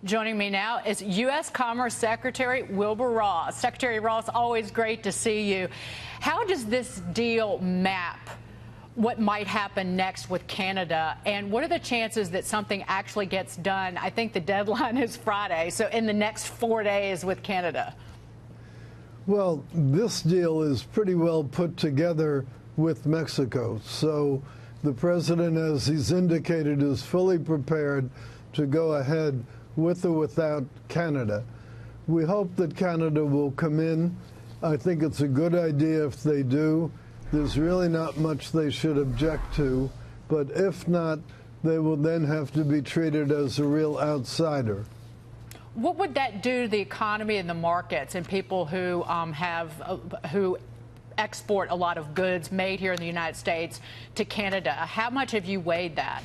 Joining me now is U.S. Commerce Secretary Wilbur Ross. Secretary Ross, always great to see you. How does this deal map what might happen next with Canada, and what are the chances that something actually gets done? I think the deadline is Friday, so in the next 4 days with Canada. Well, this deal is pretty well put together with Mexico. So the president, as he's indicated, is fully prepared to go ahead with or without Canada. We hope that Canada will come in. I think it's a good idea if they do. There's really not much they should object to, but if not, they will then have to be treated as a real outsider. What would that do to the economy and the markets and people who who export a lot of goods made here in the United States to Canada? How much have you weighed that?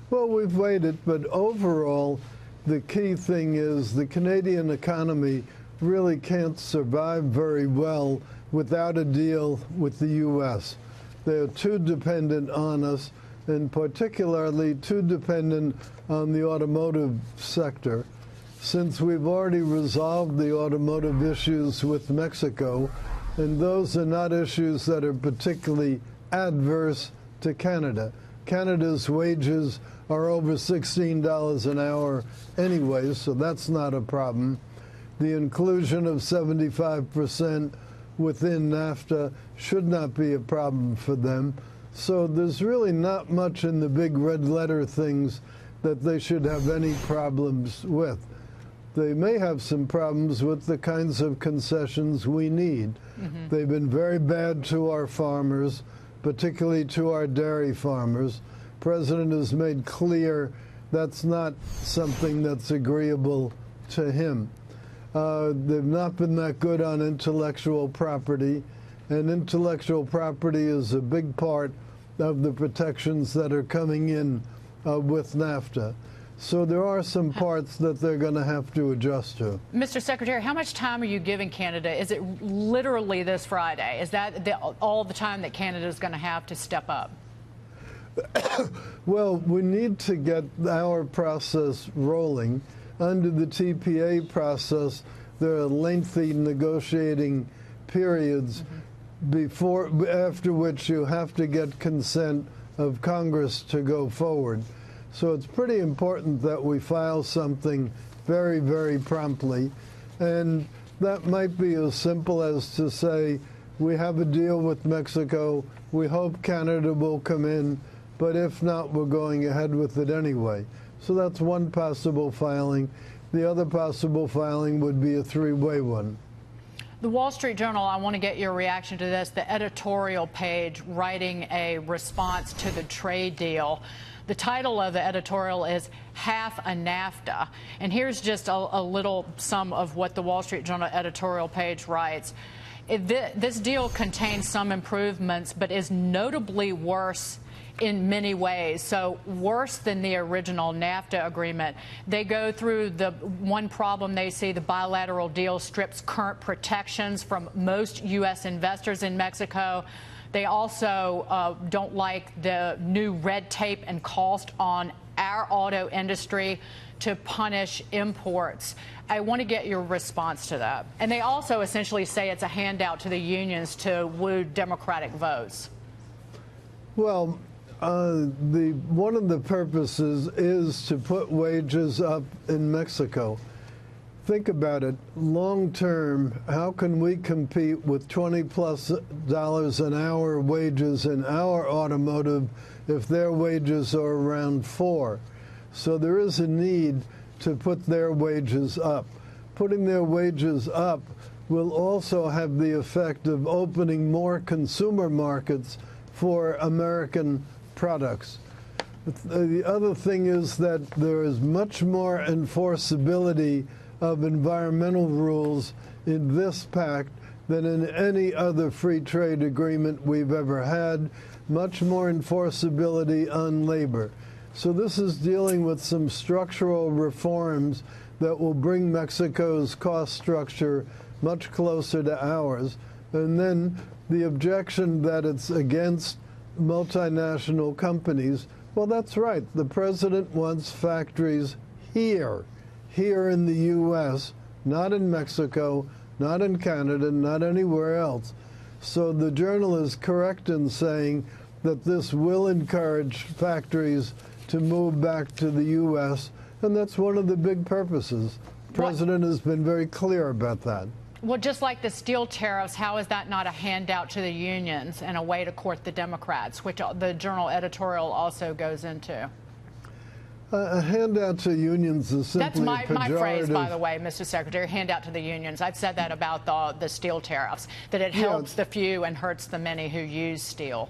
Well, we've weighed it, but overall, the key thing is the Canadian economy really can't survive very well without a deal with the U.S. They're too dependent on us, and particularly too dependent on the automotive sector. Since we've already resolved the automotive issues with Mexico, and those are not issues that are particularly adverse to Canada. Canada's wages are over $16 an hour anyway, so that's not a problem. The inclusion of 75% within NAFTA should not be a problem for them. So there's really not much in the big red letter things that they should have any problems with. They may have some problems with the kinds of concessions we need. They've been very bad to our farmers, particularly to our dairy farmers. The President has made clear that's not something that's agreeable to him. They've not been that good on intellectual property, and intellectual property is a big part of the protections that are coming in with NAFTA. So there are some parts that they're going to have to adjust to. Mr. Secretary, how much time are you giving Canada? Is it literally this Friday? Is that all the time that Canada is going to have to step up? Well, we need to get our process rolling. Under the TPA process, there are lengthy negotiating periods after which you have to get consent of Congress to go forward. So it's pretty important that we file something very, very promptly. And that might be as simple as to say, we have a deal with Mexico, we hope Canada will come in, but if not, we're going ahead with it anyway. So that's one possible filing. The other possible filing would be a three-way one. The Wall Street Journal, I want to get your reaction to this, the editorial page writing a response to the trade deal. The title of the editorial is Half a NAFTA. And here's just a little sum of what the Wall Street Journal editorial page writes. This deal contains some improvements, but is notably worse in many ways, so worse than the original NAFTA agreement. They go through the one problem they see: the bilateral deal strips current protections from most U.S. investors in Mexico. They also don't like the new red tape and cost on our auto industry to punish imports. I want to get your response to that. And they also essentially say it's a handout to the unions to woo Democratic votes. Well, one of the purposes is to put wages up in Mexico. Think about it. Long term, how can we compete with $20+ an hour wages in our automotive if their wages are around $4? So there is a need to put their wages up. Putting their wages up will also have the effect of opening more consumer markets for American products. The other thing is that there is much more enforceability of environmental rules in this pact than in any other free trade agreement we've ever had, much more enforceability on labor. So this is dealing with some structural reforms that will bring Mexico's cost structure much closer to ours. And then the objection that it's against multinational companies, well, that's right. The president wants factories here. here in the U.S., not in Mexico, not in Canada, not anywhere else. So the journal is correct in saying that this will encourage factories to move back to the U.S., and that's one of the big purposes. The President has been very clear about that. Well, just like the steel tariffs, how is that not a handout to the unions and a way to court the Democrats, which the journal editorial also goes into? A handout to unions is simply That's my phrase, by the way, Mr. Secretary, handout to the unions. I've said that about the steel tariffs, that it helps the few and hurts the many who use steel.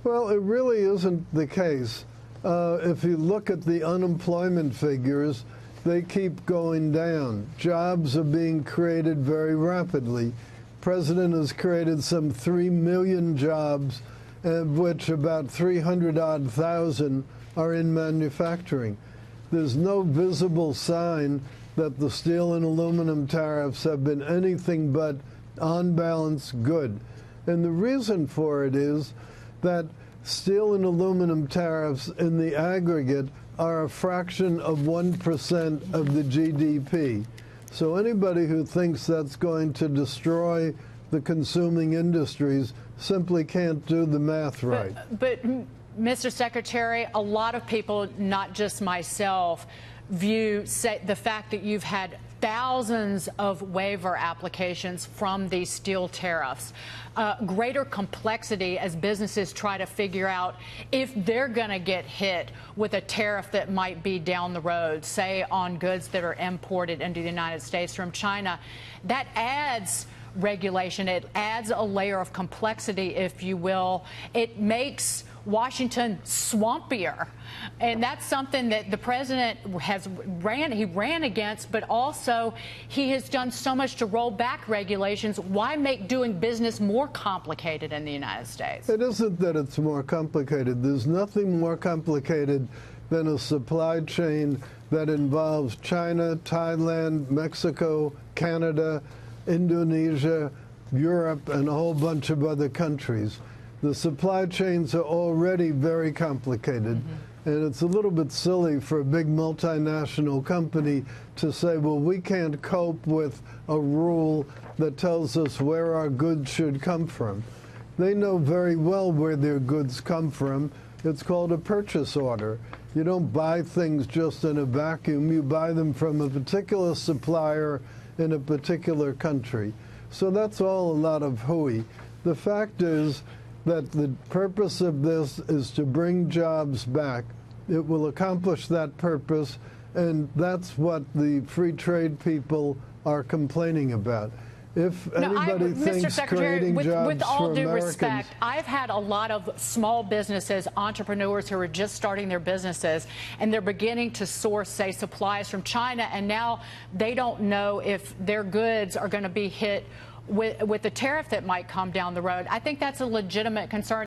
Well, it really isn't the case. If you look at the unemployment figures, they keep going down. Jobs are being created very rapidly. The President has created some 3 million jobs, of which about 300-odd thousand are in manufacturing. There's no visible sign that the steel and aluminum tariffs have been anything but, on balance, good. And the reason for it is that steel and aluminum tariffs in the aggregate are a fraction of 1% of the GDP. So anybody who thinks that's going to destroy the consuming industries simply can't do the math right. But Mr. Secretary, a lot of people, not just myself, view the fact that you've had thousands of waiver applications from these steel tariffs, greater complexity as businesses try to figure out if they're going to get hit with a tariff that might be down the road, say on goods that are imported into the United States from China. That adds regulation. It adds a layer of complexity, if you will. It makes Washington swampier. And that's something that the president ran against, but also he has done so much to roll back regulations. Why make doing business more complicated in the United States? It isn't that it's more complicated. There's nothing more complicated than a supply chain that involves China, Thailand, Mexico, Canada, Indonesia, Europe, and a whole bunch of other countries. The supply chains are already very complicated, and it's a little bit silly for a big multinational company to say, well, we can't cope with a rule that tells us where our goods should come from. They know very well where their goods come from. It's called a purchase order. You don't buy things just in a vacuum. You buy them from a particular supplier in a particular country. So that's all a lot of hooey. The fact is that the purpose of this is to bring jobs back. It will accomplish that purpose, and that's what the free trade people are complaining about. If anybody thinks creating jobs with all for due Americans, respect, I've had a lot of small businesses, entrepreneurs who are just starting their businesses, and they're beginning to source, say, supplies from China, and now they don't know if their goods are going to be hit with the tariff that might come down the road. I think that's a legitimate concern.